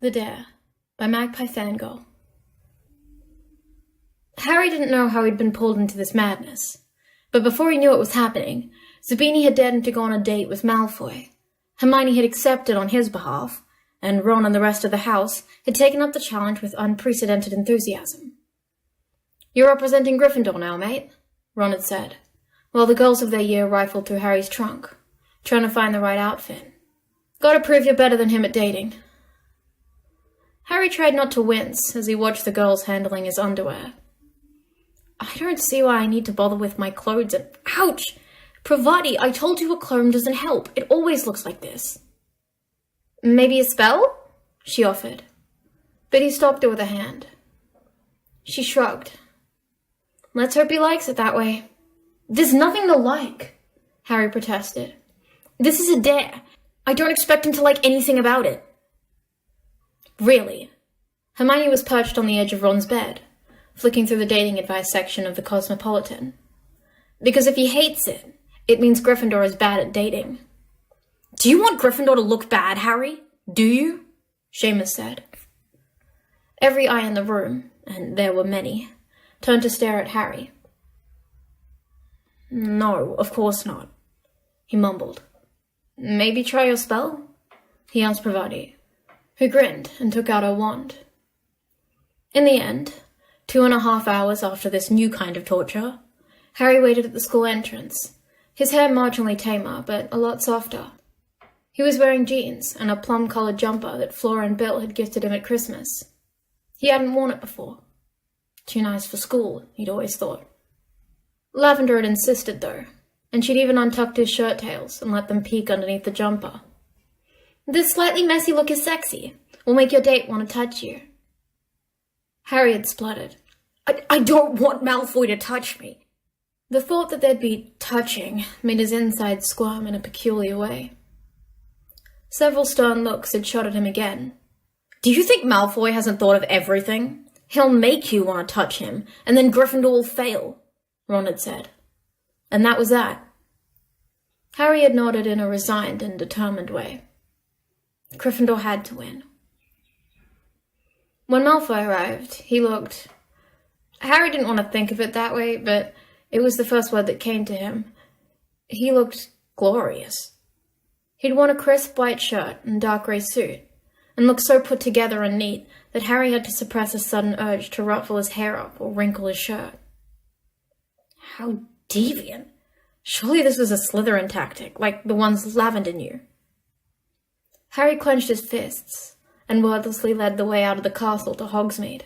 The Dare by Magpie Fangirl. Harry didn't know how he'd been pulled into this madness, but before he knew it was happening, Zabini had dared him to go on a date with Malfoy. Hermione had accepted on his behalf, and Ron and the rest of the house had taken up the challenge with unprecedented enthusiasm. "You're representing Gryffindor now, mate," Ron had said, while the girls of their year rifled through Harry's trunk, trying to find the right outfit. "Gotta prove you're better than him at dating." Harry tried not to wince as he watched the girls handling his underwear. "I don't see why I need to bother with my clothes and— Ouch! Pravati, I told you a clone doesn't help. It always looks like this." "Maybe a spell?" she offered, but he stopped her with a hand. She shrugged. "Let's hope he likes it that way." "There's nothing to like," Harry protested. "This is a dare. I don't expect him to like anything about it." "Really?" Hermione was perched on the edge of Ron's bed, flicking through the dating advice section of the Cosmopolitan. "Because if he hates it, it means Gryffindor is bad at dating." "Do you want Gryffindor to look bad, Harry? Do you?" Seamus said. Every eye in the room, and there were many, turned to stare at Harry. "No, of course not," he mumbled. "Maybe try your spell?" he asked Pravati, who grinned and took out her wand. In the end, 2.5 hours after this new kind of torture, Harry waited at the school entrance, his hair marginally tamer, but a lot softer. He was wearing jeans and a plum-coloured jumper that Flora and Bill had gifted him at Christmas. He hadn't worn it before. Too nice for school, he'd always thought. Lavender had insisted, though, and she'd even untucked his shirt tails and let them peek underneath the jumper. "This slightly messy look is sexy. Will make your date want to touch you." Harry had spluttered. I don't want Malfoy to touch me." The thought that there'd be touching made his insides squirm in a peculiar way. Several stern looks had shot at him again. "Do you think Malfoy hasn't thought of everything? He'll make you want to touch him, and then Gryffindor will fail," Ron had said. And that was that. Harry had nodded in a resigned and determined way. Gryffindor had to win. When Malfoy arrived, he looked— Harry didn't want to think of it that way, but it was the first word that came to him. He looked glorious. He'd worn a crisp white shirt and dark grey suit, and looked so put together and neat that Harry had to suppress a sudden urge to ruffle his hair up or wrinkle his shirt. How deviant. Surely this was a Slytherin tactic, like the ones Lavender knew. Harry clenched his fists and wordlessly led the way out of the castle to Hogsmeade.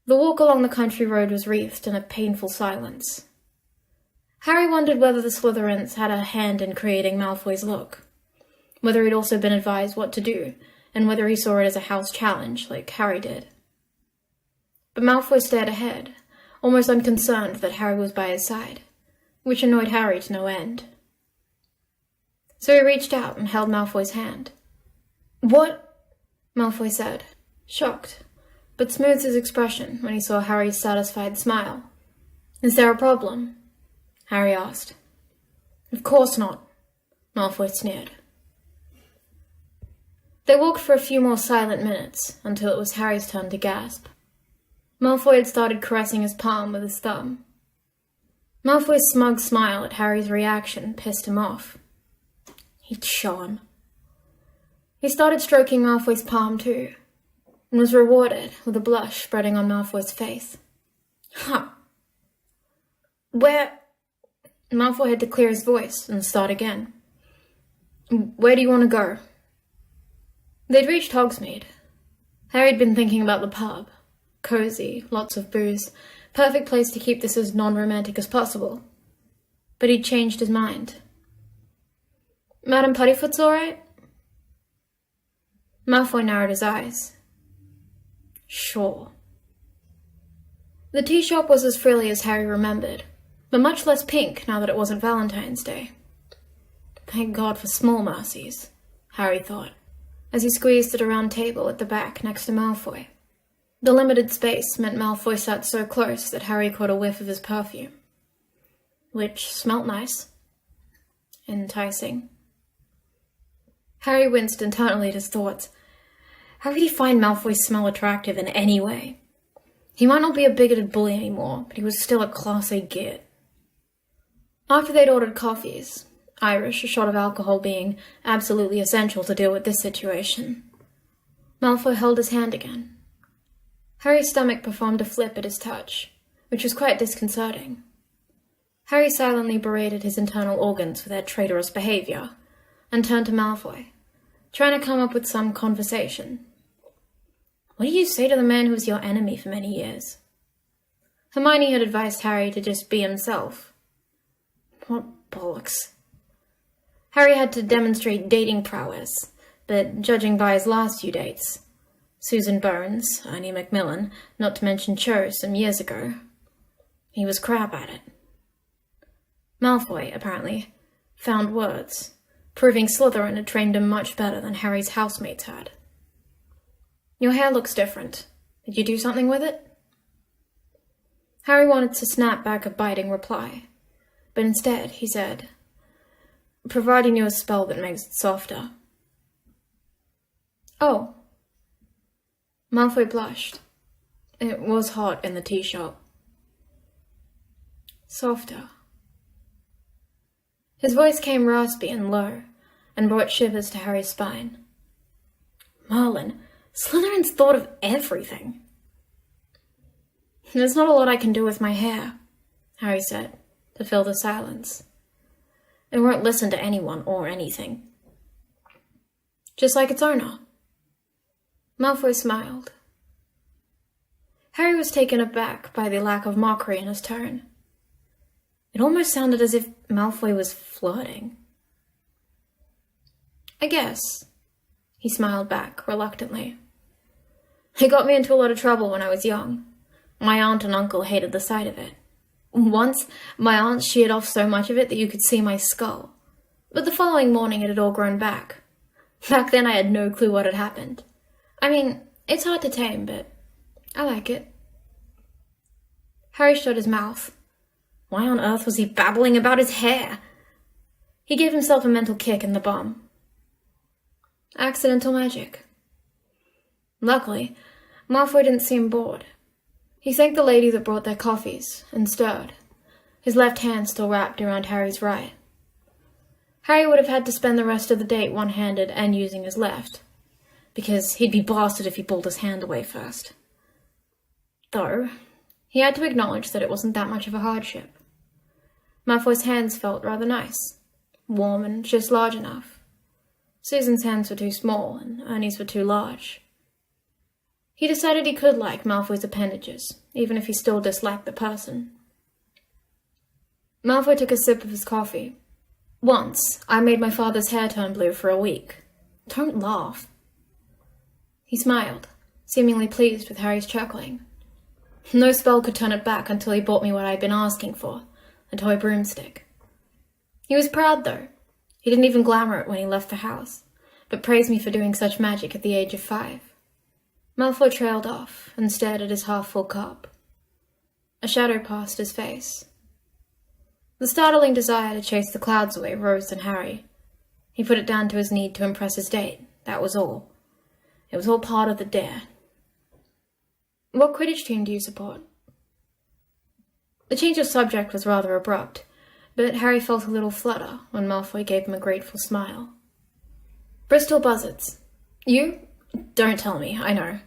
The walk along the country road was wreathed in a painful silence. Harry wondered whether the Slytherins had a hand in creating Malfoy's look, whether he'd also been advised what to do, and whether he saw it as a house challenge, like Harry did. But Malfoy stared ahead, almost unconcerned that Harry was by his side, which annoyed Harry to no end. So he reached out and held Malfoy's hand. "What?" Malfoy said, shocked, but smoothed his expression when he saw Harry's satisfied smile. "Is there a problem?" Harry asked. "Of course not," Malfoy sneered. They walked for a few more silent minutes, until it was Harry's turn to gasp. Malfoy had started caressing his palm with his thumb. Malfoy's smug smile at Harry's reaction pissed him off. He'd shone. He started stroking Malfoy's palm too, and was rewarded with a blush spreading on Malfoy's face. "Huh. Where—" Malfoy had to clear his voice and start again. "Where do you want to go?" They'd reached Hogsmeade. Harry'd been thinking about the pub. Cozy, lots of booze, perfect place to keep this as non-romantic as possible. But he'd changed his mind. "Madame Puttyfoot's all right?" Malfoy narrowed his eyes. "Sure." The tea shop was as frilly as Harry remembered, but much less pink now that it wasn't Valentine's Day. Thank God for small mercies, Harry thought, as he squeezed at a round table at the back next to Malfoy. The limited space meant Malfoy sat so close that Harry caught a whiff of his perfume, which smelt nice. Enticing. Harry winced internally at his thoughts. How could he find Malfoy's smell attractive in any way? He might not be a bigoted bully anymore, but he was still a Class A git. After they'd ordered coffees, Irish, a shot of alcohol being absolutely essential to deal with this situation, Malfoy held his hand again. Harry's stomach performed a flip at his touch, which was quite disconcerting. Harry silently berated his internal organs for their traitorous behavior, and turned to Malfoy, trying to come up with some conversation. What do you say to the man who was your enemy for many years? Hermione had advised Harry to just be himself. What bollocks. Harry had to demonstrate dating prowess, but judging by his last few dates, Susan Burns, Ernie Macmillan, not to mention Cho some years ago, he was crap at it. Malfoy, apparently, found words, proving Slytherin had trained him much better than Harry's housemates had. Your hair looks different. Did you do something with it? Harry wanted to snap back a biting reply, but instead he said, providing you a spell that makes it softer. Oh. Malfoy blushed. It was hot in the tea shop. Softer. His voice came raspy and low, and brought shivers to Harry's spine. Merlin, Slytherin's thought of everything. There's not a lot I can do with my hair, Harry said, to fill the silence. It won't listen to anyone or anything. Just like its owner. Malfoy smiled. Harry was taken aback by the lack of mockery in his tone. It almost sounded as if Malfoy was flirting. I guess, he smiled back reluctantly. It got me into a lot of trouble when I was young. My aunt and uncle hated the sight of it. Once, my aunt sheared off so much of it that you could see my skull. But the following morning it had all grown back. Back then I had no clue what had happened. I mean, it's hard to tame, but I like it. Harry shut his mouth. Why on earth was he babbling about his hair? He gave himself a mental kick in the bum. Accidental magic. Luckily, Malfoy didn't seem bored. He thanked the lady that brought their coffees, and stirred, his left hand still wrapped around Harry's right. Harry would have had to spend the rest of the date one-handed and using his left, because he'd be blasted if he pulled his hand away first. Though, he had to acknowledge that it wasn't that much of a hardship. Malfoy's hands felt rather nice, warm and just large enough. Susan's hands were too small, and Ernie's were too large. He decided he could like Malfoy's appendages, even if he still disliked the person. Malfoy took a sip of his coffee. Once, I made my father's hair turn blue for a week. Don't laugh. He smiled, seemingly pleased with Harry's chuckling. No spell could turn it back until he bought me what I'd been asking for, a toy broomstick. He was proud, though. He didn't even glamour it when he left the house, but praised me for doing such magic at the age of 5. Malfoy trailed off and stared at his half-full cup. A shadow passed his face. The startling desire to chase the clouds away rose in Harry. He put it down to his need to impress his date, that was all. It was all part of the dare. What Quidditch team do you support? The change of subject was rather abrupt, but Harry felt a little flutter when Malfoy gave him a grateful smile. Bristol Buzzards. You? Don't tell me, I know.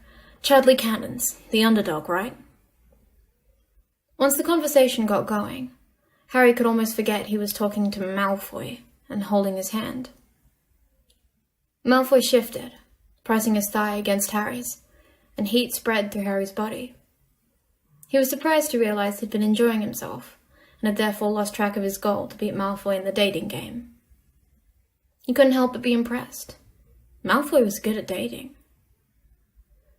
Chudley Cannons, the underdog, right? Once the conversation got going, Harry could almost forget he was talking to Malfoy and holding his hand. Malfoy shifted, pressing his thigh against Harry's, and heat spread through Harry's body. He was surprised to realize he'd been enjoying himself, and had therefore lost track of his goal to beat Malfoy in the dating game. He couldn't help but be impressed. Malfoy was good at dating.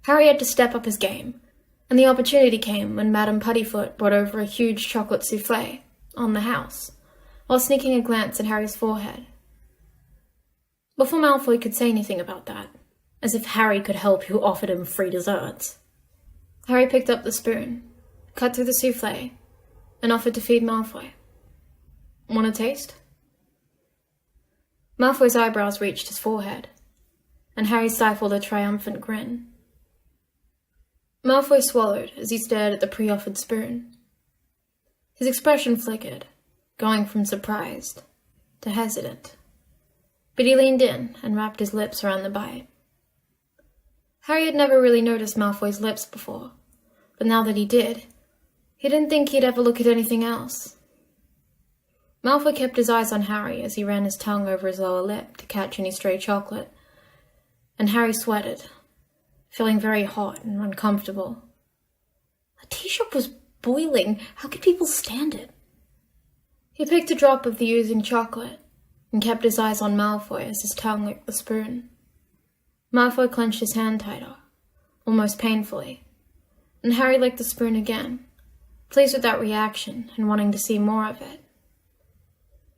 Harry had to step up his game, and the opportunity came when Madame Puddifoot brought over a huge chocolate souffle on the house, while sneaking a glance at Harry's forehead. Before Malfoy could say anything about that, as if Harry could help who offered him free desserts, Harry picked up the spoon, cut through the souffle, and offered to feed Malfoy. Want a taste? Malfoy's eyebrows reached his forehead. and Harry stifled a triumphant grin. Malfoy swallowed as he stared at the pre-offered spoon. His expression flickered, going from surprised to hesitant. But he leaned in and wrapped his lips around the bite. Harry had never really noticed Malfoy's lips before, but now that he did, he didn't think he'd ever look at anything else. Malfoy kept his eyes on Harry as he ran his tongue over his lower lip to catch any stray chocolate, and Harry sweated, feeling very hot and uncomfortable. The tea shop was boiling. How could people stand it? He picked a drop of the oozing chocolate and kept his eyes on Malfoy as his tongue licked the spoon. Malfoy clenched his hand tighter, almost painfully, and Harry licked the spoon again, pleased with that reaction and wanting to see more of it.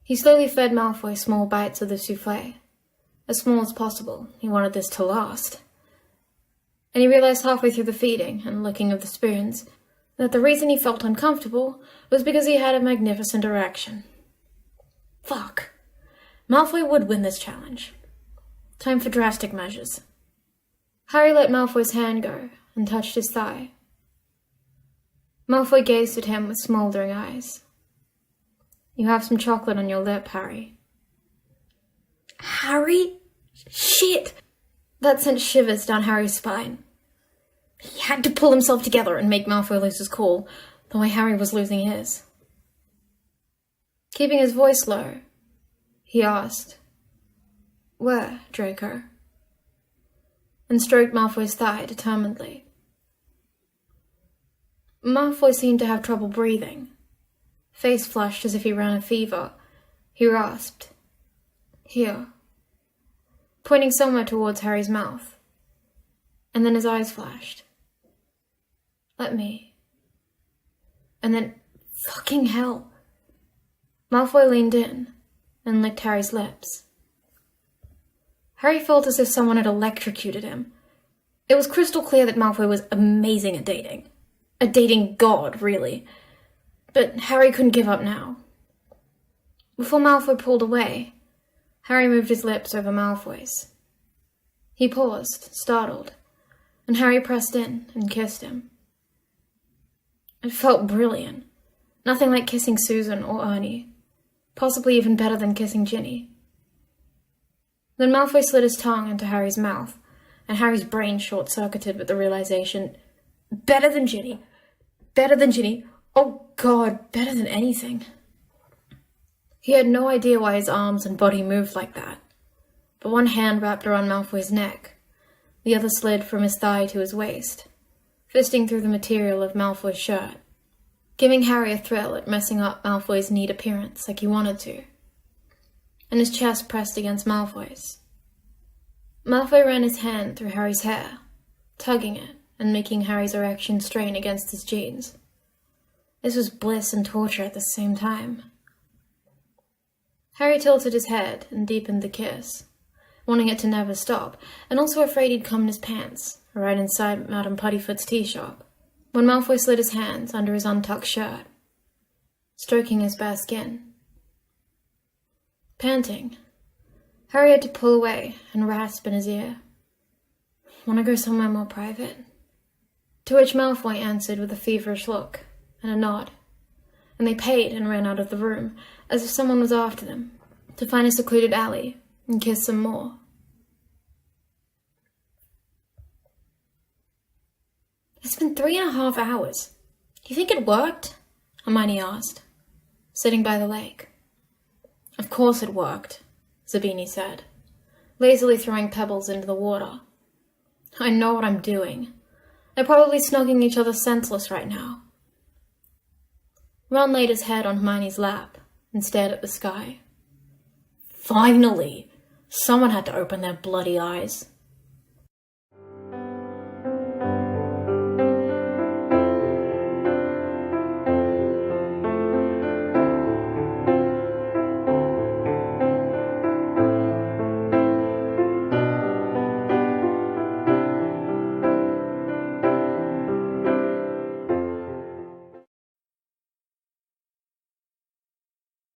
He slowly fed Malfoy small bites of the souffle, as small as possible. He wanted this to last. And he realized halfway through the feeding and licking of the spoons that the reason he felt uncomfortable was because he had a magnificent erection. Fuck. Malfoy would win this challenge. Time for drastic measures. Harry let Malfoy's hand go and touched his thigh. Malfoy gazed at him with smoldering eyes. You have some chocolate on your lip, Harry. Harry? Shit! That sent shivers down Harry's spine. He had to pull himself together and make Malfoy lose his cool, the way Harry was losing his. Keeping his voice low, he asked, Where, Draco? And stroked Malfoy's thigh determinedly. Malfoy seemed to have trouble breathing. Face flushed as if he ran a fever, he rasped, Here, pointing somewhere towards Harry's mouth. And then his eyes flashed. Let me. And then, fucking hell. Malfoy leaned in and licked Harry's lips. Harry felt as if someone had electrocuted him. It was crystal clear that Malfoy was amazing at dating. A dating god, really. But Harry couldn't give up now. Before Malfoy pulled away, Harry moved his lips over Malfoy's. He paused, startled, and Harry pressed in and kissed him. It felt brilliant. Nothing like kissing Susan or Ernie. Possibly even better than kissing Ginny. Then Malfoy slid his tongue into Harry's mouth, and Harry's brain short-circuited with the realization, better than Ginny. Better than Ginny. Oh God, better than anything. He had no idea why his arms and body moved like that, but one hand wrapped around Malfoy's neck, the other slid from his thigh to his waist, fisting through the material of Malfoy's shirt, giving Harry a thrill at messing up Malfoy's neat appearance like he wanted to, and his chest pressed against Malfoy's. Malfoy ran his hand through Harry's hair, tugging it and making Harry's erection strain against his jeans. This was bliss and torture at the same time. Harry tilted his head and deepened the kiss, wanting it to never stop, and also afraid he'd come in his pants, right inside Madame Puddifoot's tea shop, when Malfoy slid his hands under his untucked shirt, stroking his bare skin. Panting, Harry had to pull away and rasp in his ear. Want to go somewhere more private? To which Malfoy answered with a feverish look and a nod, and they paid and ran out of the room, as if someone was after them, to find a secluded alley and kiss some more. It's been 3.5 hours. Do you think it worked? Hermione asked, sitting by the lake. Of course it worked, Zabini said, lazily throwing pebbles into the water. I know what I'm doing. They're probably snugging each other senseless right now. Ron laid his head on Hermione's lap and stared at the sky. Finally! Someone had to open their bloody eyes.